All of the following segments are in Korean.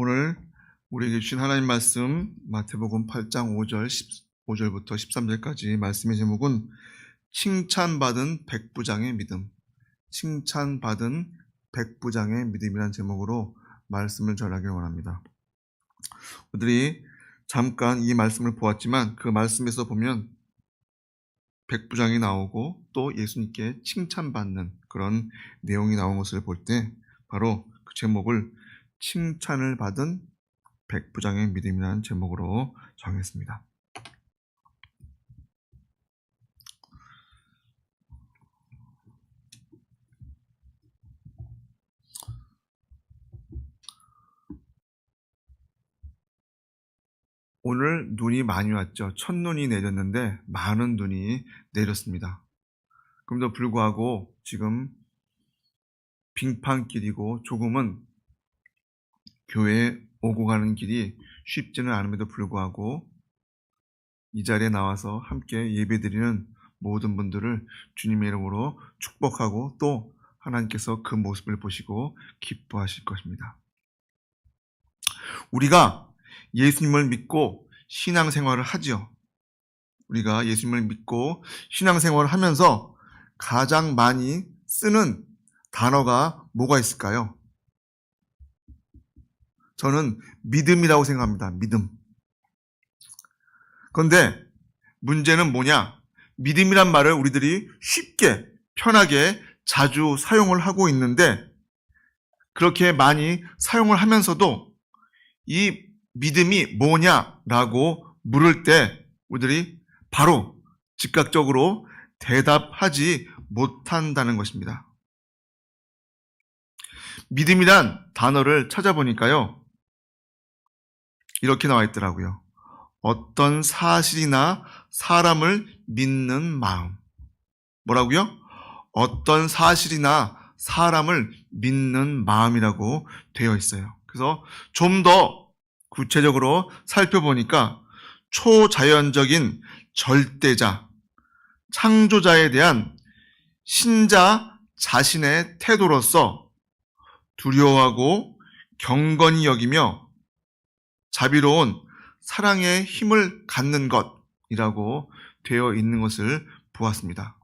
오늘 우리에게 주신 하나님 말씀 마태복음 8장 5절부터 13절까지 말씀의 제목은 칭찬받은 백부장의 믿음, 칭찬받은 백부장의 믿음이라는 제목으로 말씀을 전하기를 원합니다. 우리들이 잠깐 이 말씀을 보았지만 그 말씀에서 보면 백부장이 나오고 또 예수님께 칭찬받는 그런 내용이 나온 것을 볼 때 바로 그 제목을 칭찬을 받은 백부장의 믿음이라는 제목으로 정했습니다. 오늘 눈이 많이 왔죠. 첫눈이 내렸는데 많은 눈이 내렸습니다. 그럼에도 불구하고 지금 빙판길이고 조금은 교회에 오고 가는 길이 쉽지는 않음에도 불구하고 이 자리에 나와서 함께 예배드리는 모든 분들을 주님의 이름으로 축복하고 또 하나님께서 그 모습을 보시고 기뻐하실 것입니다. 우리가 예수님을 믿고 신앙생활을 하지요. 우리가 예수님을 믿고 신앙생활을 하면서 가장 많이 쓰는 단어가 뭐가 있을까요? 저는 믿음이라고 생각합니다. 믿음. 그런데 문제는 뭐냐? 믿음이란 말을 우리들이 쉽게 편하게 자주 사용을 하고 있는데 그렇게 많이 사용을 하면서도 이 믿음이 뭐냐라고 물을 때 우리들이 바로 즉각적으로 대답하지 못한다는 것입니다. 믿음이란 단어를 찾아보니까요. 이렇게 나와 있더라고요. 어떤 사실이나 사람을 믿는 마음. 뭐라고요? 어떤 사실이나 사람을 믿는 마음이라고 되어 있어요. 그래서 좀 더 구체적으로 살펴보니까 초자연적인 절대자, 창조자에 대한 신자 자신의 태도로서 두려워하고 경건히 여기며 자비로운 사랑의 힘을 갖는 것이라고 되어 있는 것을 보았습니다.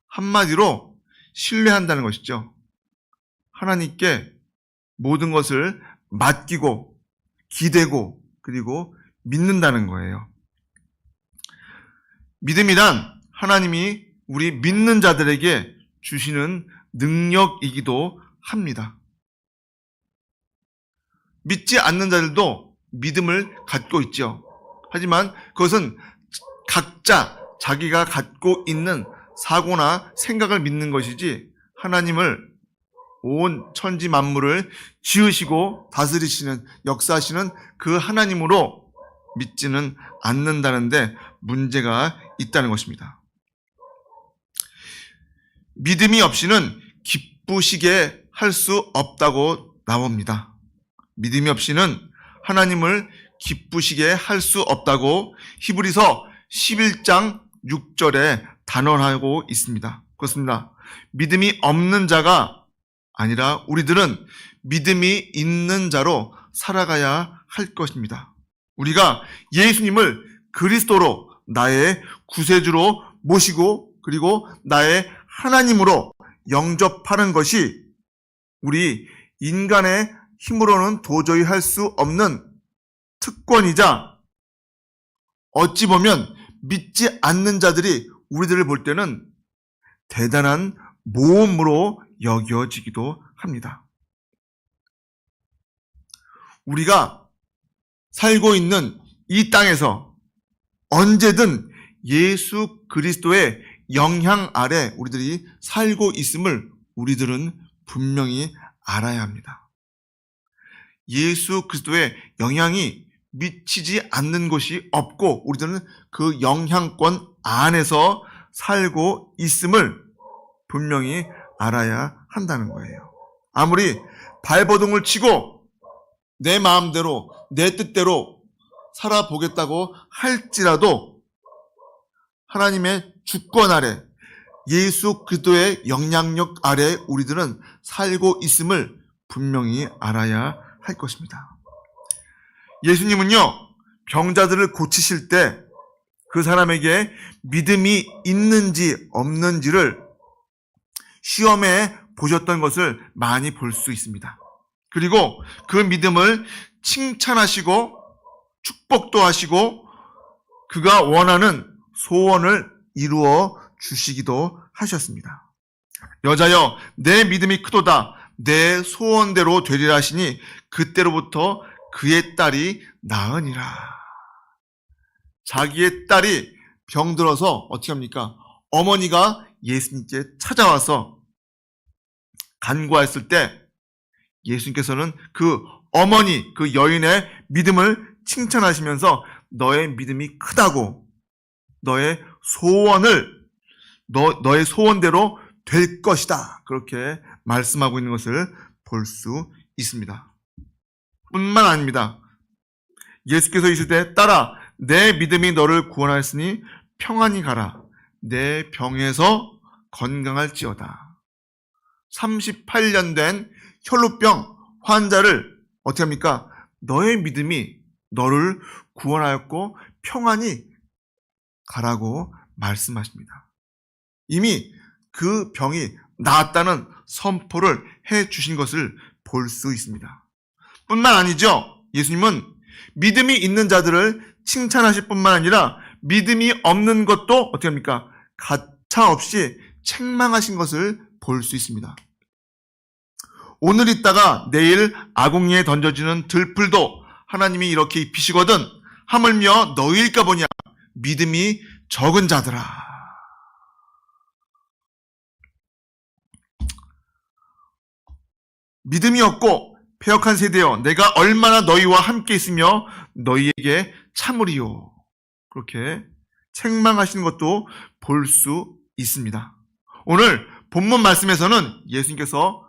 한마디로 신뢰한다는 것이죠. 하나님께 모든 것을 맡기고 기대고 그리고 믿는다는 거예요. 믿음이란 하나님이 우리 믿는 자들에게 주시는 능력이기도 합니다. 믿지 않는 자들도 믿음을 갖고 있죠. 하지만 그것은 각자 자기가 갖고 있는 사고나 생각을 믿는 것이지 하나님을 온 천지 만물을 지으시고 다스리시는 역사하시는 그 하나님으로 믿지는 않는다는데 문제가 있다는 것입니다. 믿음이 없이는 기쁘시게 할 수 없다고 나옵니다. 믿음이 없이는 하나님을 기쁘시게 할 수 없다고 히브리서 11장 6절에 단언하고 있습니다. 그렇습니다. 믿음이 없는 자가 아니라 우리들은 믿음이 있는 자로 살아가야 할 것입니다. 우리가 예수님을 그리스도로 나의 구세주로 모시고 그리고 나의 하나님으로 영접하는 것이 우리 인간의 힘으로는 도저히 할 수 없는 특권이자 어찌 보면 믿지 않는 자들이 우리들을 볼 때는 대단한 모험으로 여겨지기도 합니다. 우리가 살고 있는 이 땅에서 언제든 예수 그리스도의 영향 아래 우리들이 살고 있음을 우리들은 분명히 알아야 합니다. 예수 그리스도의 영향이 미치지 않는 곳이 없고 우리들은 그 영향권 안에서 살고 있음을 분명히 알아야 한다는 거예요. 아무리 발버둥을 치고 내 마음대로 내 뜻대로 살아보겠다고 할지라도 하나님의 주권 아래 예수 그리스도의 영향력 아래 우리들은 살고 있음을 분명히 알아야 할 것입니다. 예수님은요, 병자들을 고치실 때 그 사람에게 믿음이 있는지 없는지를 시험해 보셨던 것을 많이 볼 수 있습니다. 그리고 그 믿음을 칭찬하시고 축복도 하시고 그가 원하는 소원을 이루어 주시기도 하셨습니다. 여자여, 내 믿음이 크도다. 내 소원대로 되리라 하시니 그때로부터 그의 딸이 나으니라. 자기의 딸이 병들어서 어떻게 합니까? 어머니가 예수님께 찾아와서 간구했을 때 예수님께서는 그 어머니, 그 여인의 믿음을 칭찬하시면서 너의 믿음이 크다고, 너의 소원대로 될 것이다, 그렇게 말씀하고 있는 것을 볼 수 있습니다. 뿐만 아닙니다. 예수께서 이르시되 딸아, 내 믿음이 너를 구원하였으니 평안히 가라. 내 병에서 건강할지어다. 38년 된 혈루병 환자를 어떻게 합니까? 너의 믿음이 너를 구원하였고 평안히 가라고 말씀하십니다. 이미 그 병이 나았다는 선포를 해 주신 것을 볼 수 있습니다. 뿐만 아니죠. 예수님은 믿음이 있는 자들을 칭찬하실 뿐만 아니라 믿음이 없는 것도 어떻게 합니까? 가차 없이 책망하신 것을 볼 수 있습니다. 오늘 있다가 내일 아궁이에 던져지는 들풀도 하나님이 이렇게 입히시거든 하물며 너희일까 보냐 믿음이 적은 자들아. 믿음이 없고 패역한 세대여, 내가 얼마나 너희와 함께 있으며 너희에게 참으리요. 그렇게 책망하시는 것도 볼 수 있습니다. 오늘 본문 말씀에서는 예수님께서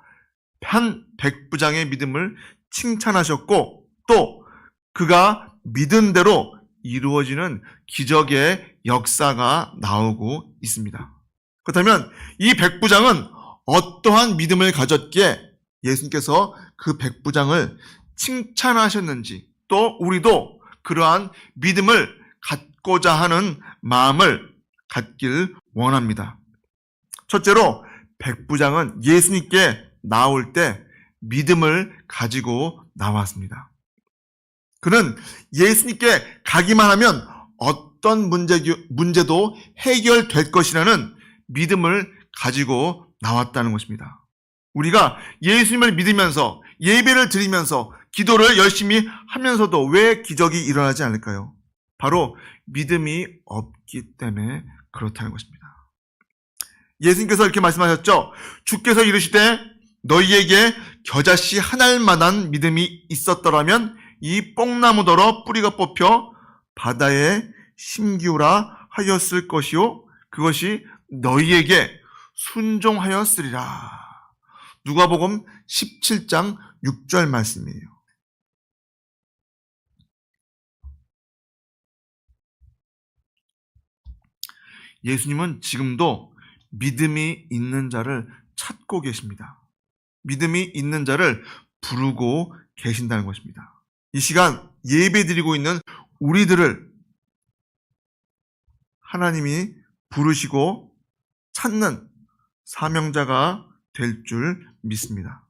한 백부장의 믿음을 칭찬하셨고 또 그가 믿은 대로 이루어지는 기적의 역사가 나오고 있습니다. 그렇다면 이 백부장은 어떠한 믿음을 가졌기에 예수님께서 그 백부장을 칭찬하셨는지, 또 우리도 그러한 믿음을 갖고자 하는 마음을 갖길 원합니다. 첫째로 백부장은 예수님께 나올 때 믿음을 가지고 나왔습니다. 그는 예수님께 가기만 하면 어떤 문제도 해결될 것이라는 믿음을 가지고 나왔다는 것입니다. 우리가 예수님을 믿으면서 예배를 드리면서 기도를 열심히 하면서도 왜 기적이 일어나지 않을까요? 바로 믿음이 없기 때문에 그렇다는 것입니다. 예수님께서 이렇게 말씀하셨죠. 주께서 이르시되 너희에게 겨자씨 한 알만한 믿음이 있었더라면 이 뽕나무더러 뿌리가 뽑혀 바다에 심기우라 하였을 것이요 그것이 너희에게 순종하였으리라. 누가복음 17장 6절 말씀이에요. 예수님은 지금도 믿음이 있는 자를 찾고 계십니다. 믿음이 있는 자를 부르고 계신다는 것입니다. 이 시간 예배드리고 있는 우리들을 하나님이 부르시고 찾는 사명자가 될 줄 믿습니다.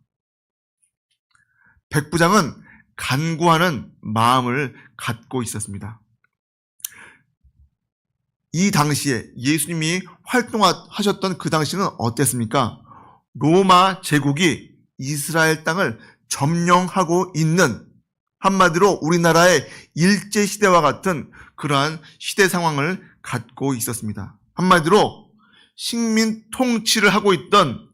백부장은 간구하는 마음을 갖고 있었습니다. 이 당시에 예수님이 활동하셨던 그 당시는 어땠습니까? 로마 제국이 이스라엘 땅을 점령하고 있는, 한마디로 우리나라의 일제시대와 같은 그러한 시대 상황을 갖고 있었습니다. 한마디로 식민 통치를 하고 있던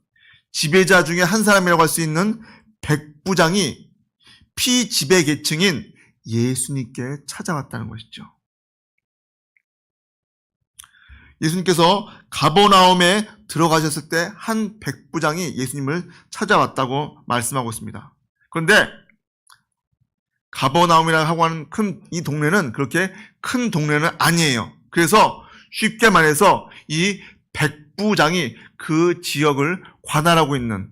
지배자 중에 한 사람이라고 할 수 있는 백부장이 피지배 계층인 예수님께 찾아왔다는 것이죠. 예수님께서 가버나움에 들어가셨을 때 한 백부장이 예수님을 찾아왔다고 말씀하고 있습니다. 그런데 가버나움이라고 하는 이 동네는 그렇게 큰 동네는 아니에요. 그래서 쉽게 말해서 이 백부장이 그 지역을 관할하고 있는,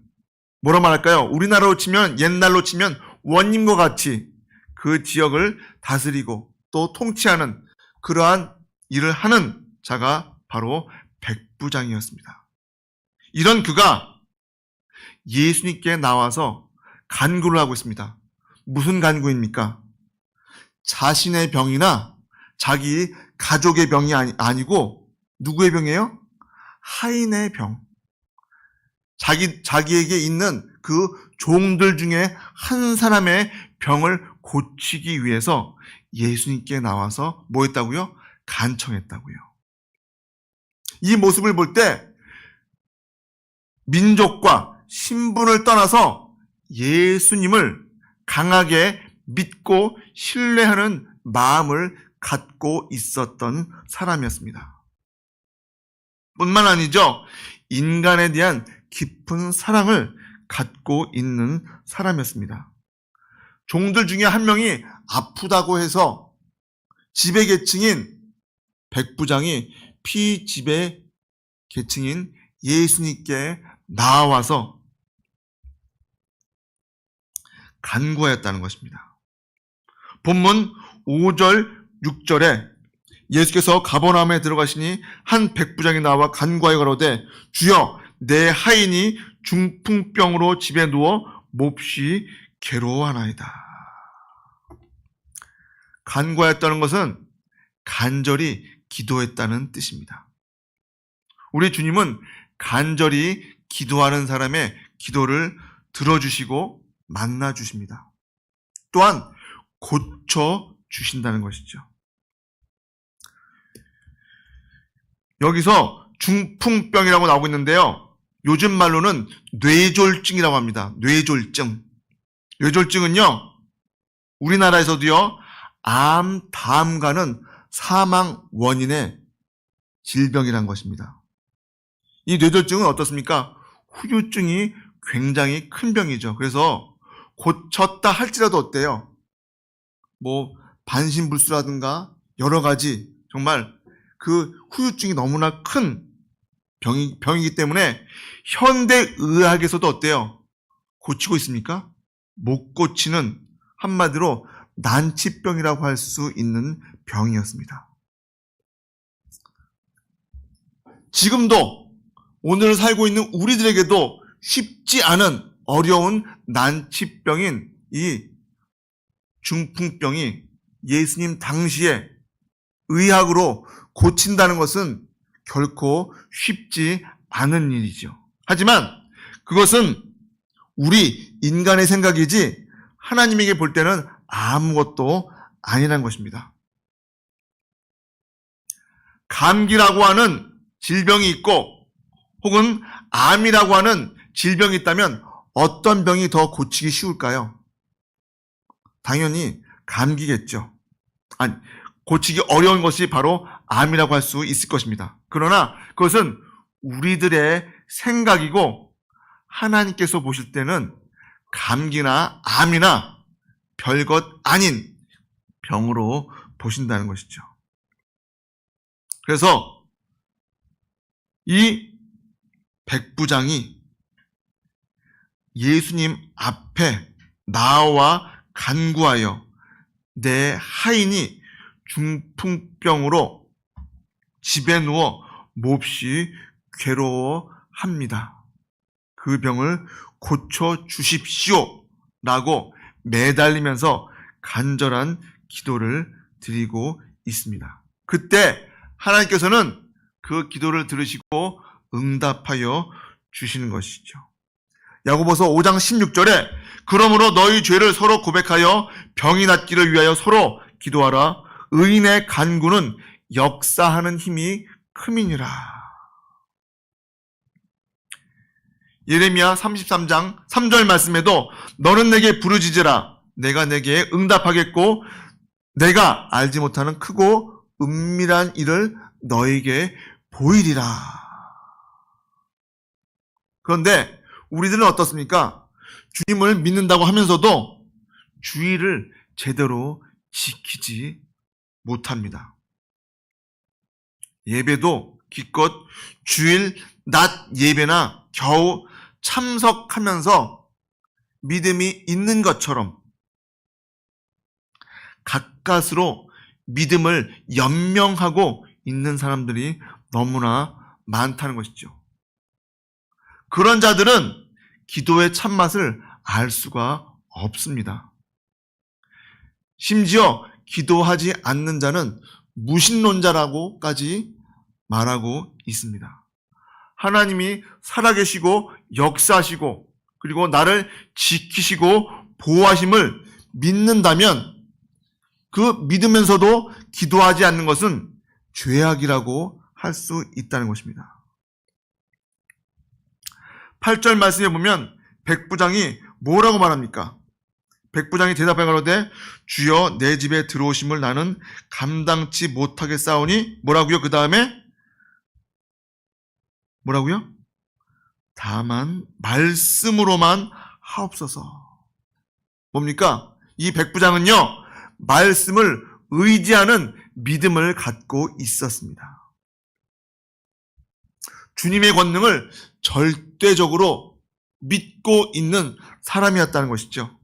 뭐라 말할까요? 우리나라로 치면, 옛날로 치면 원님과 같이 그 지역을 다스리고 또 통치하는 그러한 일을 하는 자가 바로 백부장이었습니다. 이런 그가 예수님께 나와서 간구를 하고 있습니다. 무슨 간구입니까? 자신의 병이나 자기 가족의 병이 아니고 누구의 병이에요? 하인의 병. 자기에게 있는 그 종들 중에 한 사람의 병을 고치기 위해서 예수님께 나와서 뭐 했다고요? 간청했다고요. 이 모습을 볼 때 민족과 신분을 떠나서 예수님을 강하게 믿고 신뢰하는 마음을 갖고 있었던 사람이었습니다. 뿐만 아니죠. 인간에 대한 깊은 사랑을 갖고 있는 사람이었습니다. 종들 중에 한 명이 아프다고 해서 지배계층인 백부장이 피지배 계층인 예수님께 나와서 간구하였다는 것입니다. 본문 5절, 6절에 예수께서 가버나움에 들어가시니 한 백부장이 나와 간구하여 가로되 주여 내 하인이 중풍병으로 집에 누워 몹시 괴로워하나이다. 간구하였다는 것은 간절히 기도했다는 뜻입니다. 우리 주님은 간절히 기도하는 사람의 기도를 들어주시고 만나주십니다. 또한 고쳐주신다는 것이죠. 여기서 중풍병이라고 나오고 있는데요. 요즘 말로는 뇌졸증이라고 합니다. 뇌졸증. 뇌졸증은요, 우리나라에서도요, 암 다음 가는 사망 원인의 질병이란 것입니다. 이 뇌졸증은 어떻습니까? 후유증이 굉장히 큰 병이죠. 그래서 고쳤다 할지라도 어때요? 뭐 반신불수라든가 여러 가지 정말 그 후유증이 너무나 큰 병이기 때문에 현대의학에서도 어때요? 고치고 있습니까? 못 고치는 한마디로 난치병이라고 할 수 있는 병이었습니다. 지금도 오늘 살고 있는 우리들에게도 쉽지 않은 어려운 난치병인 이 중풍병이 예수님 당시에 의학으로 고친다는 것은 결코 쉽지 않은 일이죠. 하지만 그것은 우리 인간의 생각이지 하나님에게 볼 때는 아무것도 아니란 것입니다. 감기라고 하는 질병이 있고 혹은 암이라고 하는 질병이 있다면 어떤 병이 더 고치기 쉬울까요? 당연히 감기겠죠. 아니, 고치기 어려운 것이 바로 암이라고 할 수 있을 것입니다. 그러나 그것은 우리들의 생각이고 하나님께서 보실 때는 감기나 암이나 별것 아닌 병으로 보신다는 것이죠. 그래서 이 백부장이 예수님 앞에 나와 간구하여 내 하인이 중풍병으로 집에 누워 몹시 괴로워합니다. 그 병을 고쳐 주십시오 라고 매달리면서 간절한 기도를 드리고 있습니다. 그때 하나님께서는 그 기도를 들으시고 응답하여 주시는 것이죠. 야고보서 5장 16절에 그러므로 너희 죄를 서로 고백하여 병이 낫기를 위하여 서로 기도하라. 의인의 간구는 역사하는 힘이 큼이니라. 예레미야 33장 3절 말씀에도 너는 내게 부르짖으라. 내가 내게 응답하겠고 내가 알지 못하는 크고 은밀한 일을 너에게 보이리라. 그런데 우리들은 어떻습니까? 주님을 믿는다고 하면서도 주의를 제대로 지키지 못합니다. 예배도 기껏 주일 낮 예배나 겨우 참석하면서 믿음이 있는 것처럼 가까스로 믿음을 연명하고 있는 사람들이 너무나 많다는 것이죠. 그런 자들은 기도의 참맛을 알 수가 없습니다. 심지어 기도하지 않는 자는 무신론자라고까지 말하고 있습니다. 하나님이 살아계시고 역사하시고 그리고 나를 지키시고 보호하심을 믿는다면 그 믿으면서도 기도하지 않는 것은 죄악이라고 할 수 있다는 것입니다. 8절 말씀에 보면 백부장이 뭐라고 말합니까? 백부장이 대답하여 가로되 주여 내 집에 들어오심을 나는 감당치 못하겠사오니 뭐라고요? 그 다음에 뭐라고요? 다만 말씀으로만 하옵소서. 뭡니까? 이 백부장은요, 말씀을 의지하는 믿음을 갖고 있었습니다. 주님의 권능을 절대적으로 믿고 있는 사람이었다는 것이죠.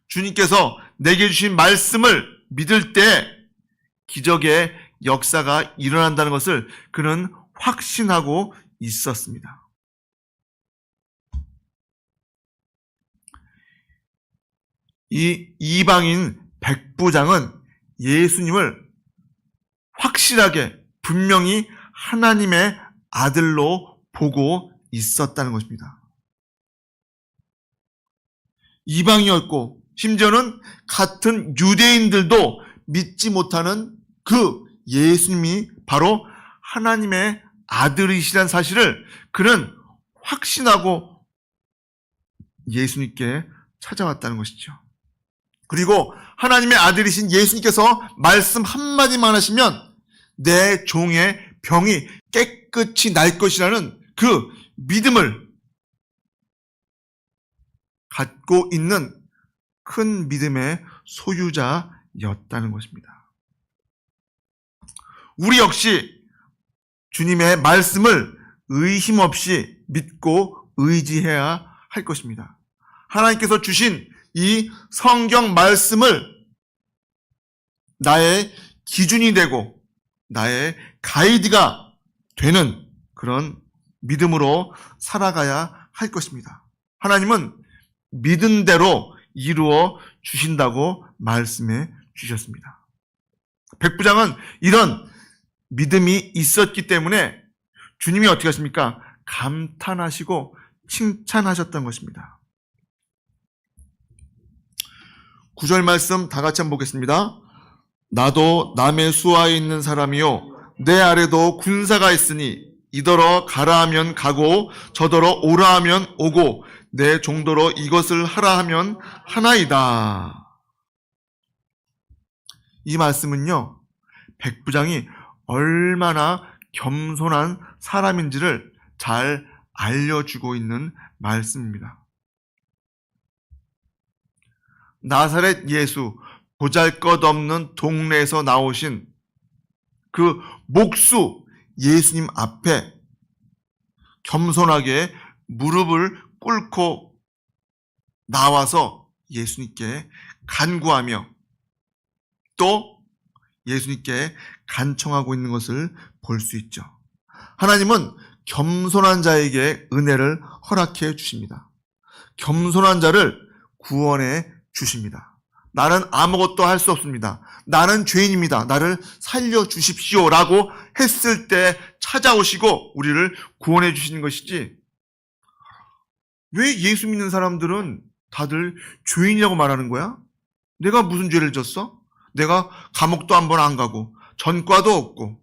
주님께서 내게 주신 말씀을 믿을 때 기적의 역사가 일어난다는 것을 그는 확신하고 있었습니다. 이 이방인 백부장은 예수님을 확실하게 분명히 하나님의 아들로 보고 있었다는 것입니다. 이방이었고 심지어는 같은 유대인들도 믿지 못하는 그 예수님이 바로 하나님의 아들이시라는 사실을 그는 확신하고 예수님께 찾아왔다는 것이죠. 그리고 하나님의 아들이신 예수님께서 말씀 한마디만 하시면 내 종의 병이 깨끗이 날 것이라는 그 믿음을 갖고 있는 큰 믿음의 소유자였다는 것입니다. 우리 역시 주님의 말씀을 의심 없이 믿고 의지해야 할 것입니다. 하나님께서 주신 이 성경 말씀을 나의 기준이 되고 나의 가이드가 되는 그런 믿음으로 살아가야 할 것입니다. 하나님은 믿은 대로 이루어 주신다고 말씀해 주셨습니다. 백부장은 이런 믿음이 있었기 때문에 주님이 어떻게 하십니까? 감탄하시고 칭찬하셨던 것입니다. 9절 말씀 다 같이 한번 보겠습니다. 나도 남의 수하에 있는 사람이요 내 아래도 군사가 있으니 이더러 가라 하면 가고 저더러 오라 하면 오고 내 종도로 이것을 하라 하면 하나이다. 이 말씀은요, 백부장이 얼마나 겸손한 사람인지를 잘 알려주고 있는 말씀입니다. 나사렛 예수, 보잘것없는 동네에서 나오신 그 목수 예수님 앞에 겸손하게 무릎을 꿇고 나와서 예수님께 간구하며 또 예수님께 간청하고 있는 것을 볼 수 있죠. 하나님은 겸손한 자에게 은혜를 허락해 주십니다. 겸손한 자를 구원해 주십니다. 나는 아무것도 할 수 없습니다. 나는 죄인입니다. 나를 살려주십시오 라고 했을 때 찾아오시고 우리를 구원해 주시는 것이지, 왜 예수 믿는 사람들은 다들 죄인이라고 말하는 거야? 내가 무슨 죄를 졌어? 내가 감옥도 한 번 안 가고 전과도 없고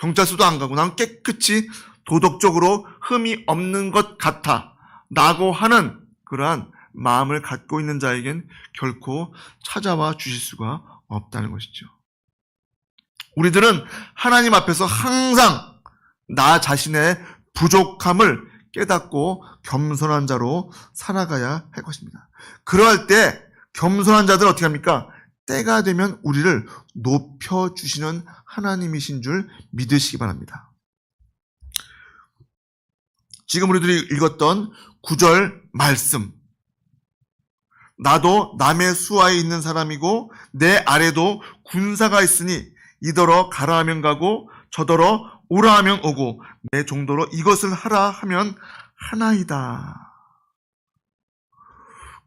경찰서도 안 가고 난 깨끗이 도덕적으로 흠이 없는 것 같아 라고 하는 그러한 마음을 갖고 있는 자에겐 결코 찾아와 주실 수가 없다는 것이죠. 우리들은 하나님 앞에서 항상 나 자신의 부족함을 깨닫고 겸손한 자로 살아가야 할 것입니다. 그러할 때 겸손한 자들은 어떻게 합니까? 때가 되면 우리를 높여주시는 하나님이신 줄 믿으시기 바랍니다. 지금 우리들이 읽었던 9절 말씀, 나도 남의 수하에 있는 사람이고 내 아래도 군사가 있으니 이더러 가라 하면 가고 저더러 오라 하면 오고 내 정도로 이것을 하라 하면 하나이다.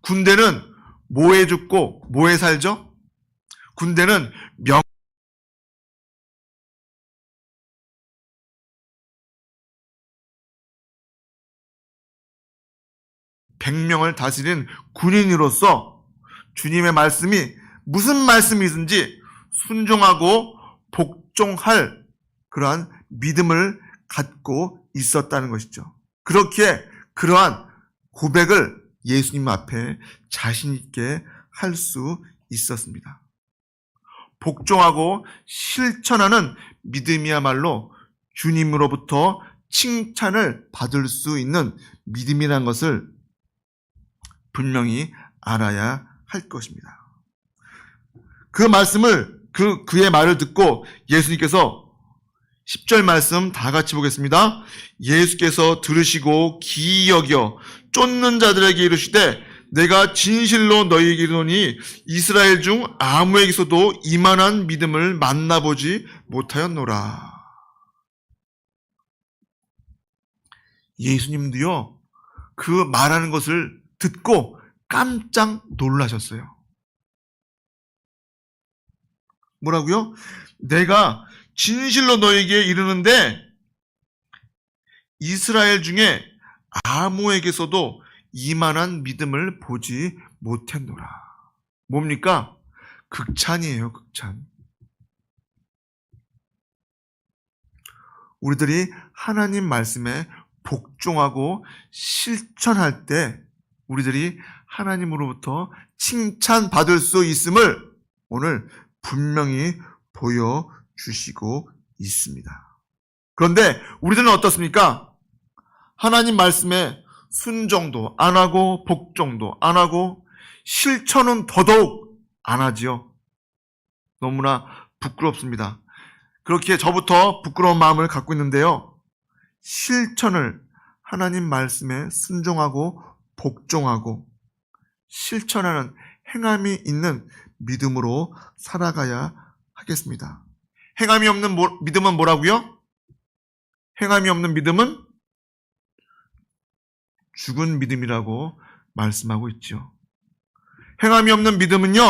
군대는 뭐에 죽고 뭐에 살죠? 군대는 100명을 다스리는 군인으로서 주님의 말씀이 무슨 말씀이든지 순종하고 복종할 그러한 믿음을 갖고 있었다는 것이죠. 그렇게 그러한 고백을 예수님 앞에 자신 있게 할 수 있었습니다. 복종하고 실천하는 믿음이야말로 주님으로부터 칭찬을 받을 수 있는 믿음이라는 것을 분명히 알아야 할 것입니다. 그 말씀을 그의 말을 듣고 예수님께서 10절 말씀 다 같이 보겠습니다. 예수께서 들으시고 기이 여겨 쫓는 자들에게 이르시되 내가 진실로 너희에게 이르노니 이스라엘 중 아무에게서도 이만한 믿음을 만나보지 못하였노라. 예수님도요, 그 말하는 것을 듣고 깜짝 놀라셨어요. 뭐라고요? 내가 진실로 너에게 이르는데 이스라엘 중에 아무에게서도 이만한 믿음을 보지 못했노라. 뭡니까? 극찬이에요, 극찬. 우리들이 하나님 말씀에 복종하고 실천할 때 우리들이 하나님으로부터 칭찬받을 수 있음을 오늘 분명히 보여주시고 있습니다. 그런데 우리들은 어떻습니까? 하나님 말씀에 순종도 안 하고 복종도 안 하고 실천은 더더욱 안 하지요. 너무나 부끄럽습니다. 그렇게 저부터 부끄러운 마음을 갖고 있는데요. 실천을 하나님 말씀에 순종하고 복종하고 실천하는 행함이 있는 믿음으로 살아가야 하겠습니다. 행함이 없는 믿음은 뭐라고요? 행함이 없는 믿음은 죽은 믿음이라고 말씀하고 있죠. 행함이 없는 믿음은요,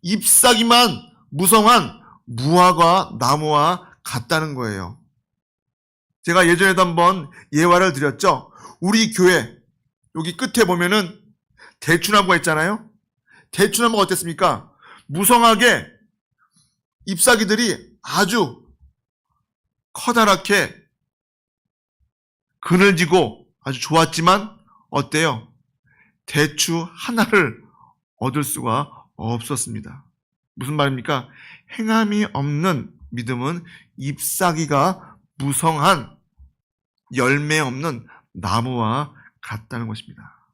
잎사귀만 무성한 무화과 나무와 같다는 거예요. 제가 예전에도 한번 예화를 드렸죠. 우리 교회 여기 끝에 보면은 대추나무가 있잖아요. 대추나무가 어땠습니까? 무성하게 잎사귀들이 아주 커다랗게 그늘지고 아주 좋았지만 어때요? 대추 하나를 얻을 수가 없었습니다. 무슨 말입니까? 행함이 없는 믿음은 잎사귀가 무성한 열매 없는 나무와 같다는 것입니다.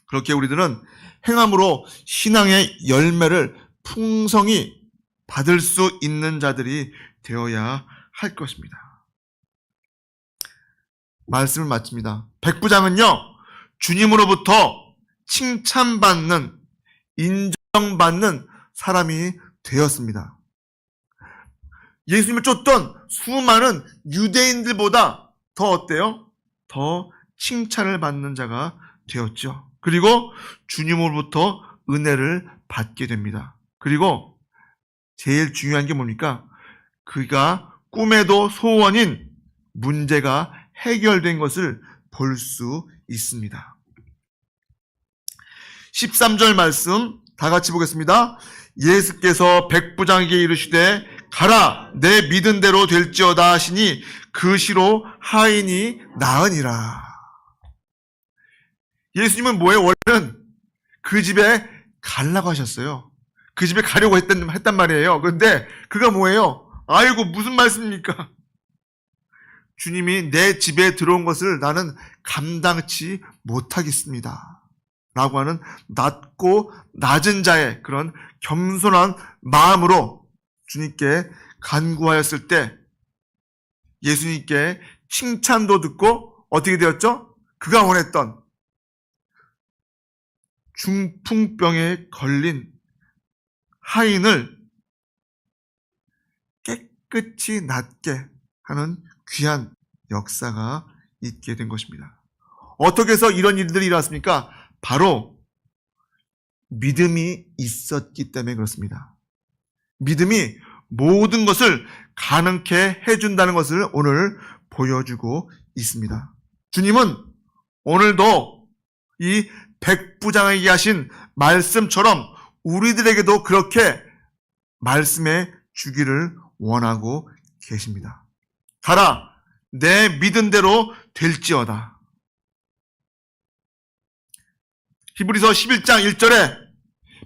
그렇게 우리들은 행함으로 신앙의 열매를 풍성히 받을 수 있는 자들이 되어야 할 것입니다. 말씀을 마칩니다. 백부장은요, 주님으로부터 칭찬받는, 인정받는 사람이 되었습니다. 예수님을 쫓던 수많은 유대인들보다 더 어때요? 더 칭찬을 받는 자가 되었죠. 그리고 주님으로부터 은혜를 받게 됩니다. 그리고 제일 중요한 게 뭡니까? 그가 꿈에도 소원인 문제가 해결된 것을 볼 수 있습니다. 13절 말씀 다 같이 보겠습니다. 예수께서 백부장에게 이르시되 가라 내 믿은 대로 될지어다 하시니 그 시로 하인이 나으니라. 예수님은 뭐예요? 원래는 그 집에 가려고 하셨어요. 그 집에 가려고 했단 말이에요. 그런데 그가 뭐예요? 아이고 무슨 말씀입니까? 주님이 내 집에 들어온 것을 나는 감당치 못하겠습니다. 라고 하는 낮고 낮은 자의 그런 겸손한 마음으로 주님께 간구하였을 때 예수님께 칭찬도 듣고 어떻게 되었죠? 그가 원했던 중풍병에 걸린 하인을 깨끗이 낫게 하는 귀한 역사가 있게 된 것입니다. 어떻게 해서 이런 일들이 일어났습니까? 바로 믿음이 있었기 때문에 그렇습니다. 믿음이 모든 것을 가능케 해준다는 것을 오늘 보여주고 있습니다. 주님은 오늘도 이 백부장에게 하신 말씀처럼 우리들에게도 그렇게 말씀해 주기를 원하고 계십니다. 가라, 내 믿은 대로 될지어다. 히브리서 11장 1절에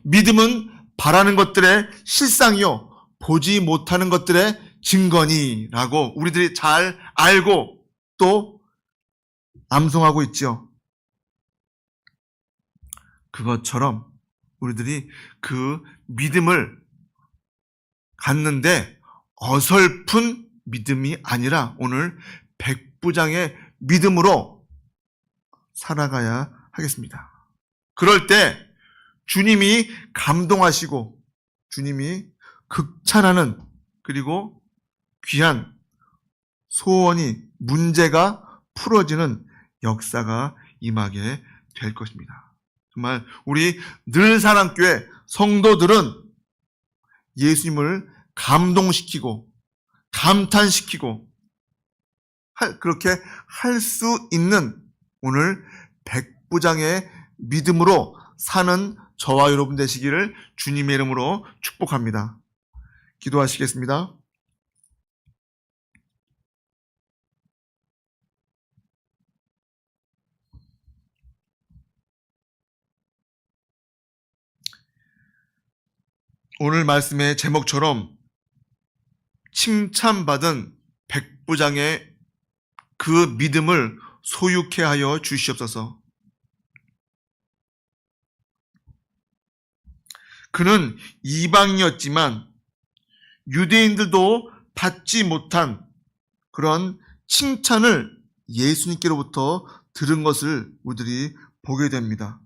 믿음은 바라는 것들의 실상이요 보지 못하는 것들의 증거니라고 우리들이 잘 알고 또 암송하고 있죠. 그것처럼 우리들이 그 믿음을 갖는데 어설픈 믿음이 아니라 오늘 백부장의 믿음으로 살아가야 하겠습니다. 그럴 때 주님이 감동하시고 주님이 극찬하는 그리고 귀한 소원이 문제가 풀어지는 역사가 임하게 될 것입니다. 정말 우리 늘사랑교회 성도들은 예수님을 감동시키고 감탄시키고 그렇게 할 수 있는 오늘 백부장의 믿음으로 사는 저와 여러분 되시기를 주님의 이름으로 축복합니다. 기도하시겠습니다. 오늘 말씀의 제목처럼 칭찬받은 백부장의 그 믿음을 소유케 하여 주시옵소서. 그는 이방이었지만 유대인들도 받지 못한 그런 칭찬을 예수님께로부터 들은 것을 우리들이 보게 됩니다.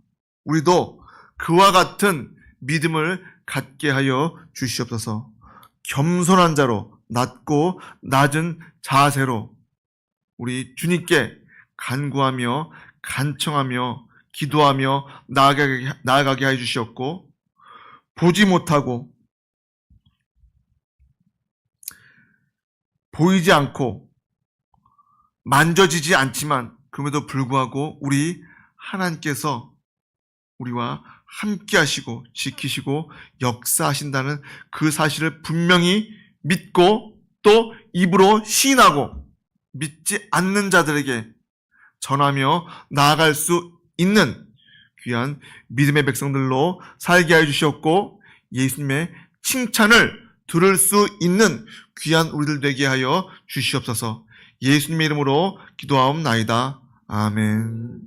우리도 그와 같은 믿음을 갖게 하여 주시옵소서. 겸손한 자로 낮고 낮은 자세로 우리 주님께 간구하며 간청하며 기도하며 나아가게 해 주시옵고 보지 못하고 보이지 않고 만져지지 않지만 그럼에도 불구하고 우리 하나님께서 우리와 함께 하시고 지키시고 역사하신다는 그 사실을 분명히 믿고 또 입으로 시인하고 믿지 않는 자들에게 전하며 나아갈 수 있는 귀한 믿음의 백성들로 살게 해 주시옵고 예수님의 칭찬을 들을 수 있는 귀한 우리들 되게 하여 주시옵소서. 예수님의 이름으로 기도하옵나이다. 아멘.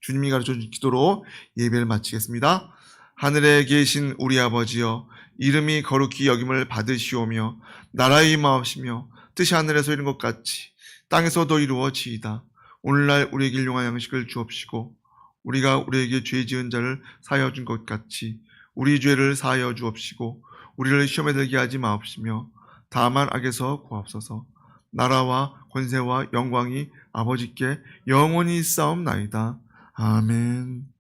주님이 가르쳐준 기도로 예배를 마치겠습니다. 하늘에 계신 우리 아버지여, 이름이 거룩히 여김을 받으시오며 나라의 임하옵시며 뜻이 하늘에서 이룬 것 같이 땅에서도 이루어지이다. 오늘날 우리에게 일용할 양식을 주옵시고 우리가 우리에게 죄 지은 자를 사하여 준 것 같이 우리 죄를 사하여 주옵시고 우리를 시험에 들게 하지 마옵시며 다만 악에서 구하옵소서. 나라와 권세와 영광이 아버지께 영원히 있사옵나이다. 아멘.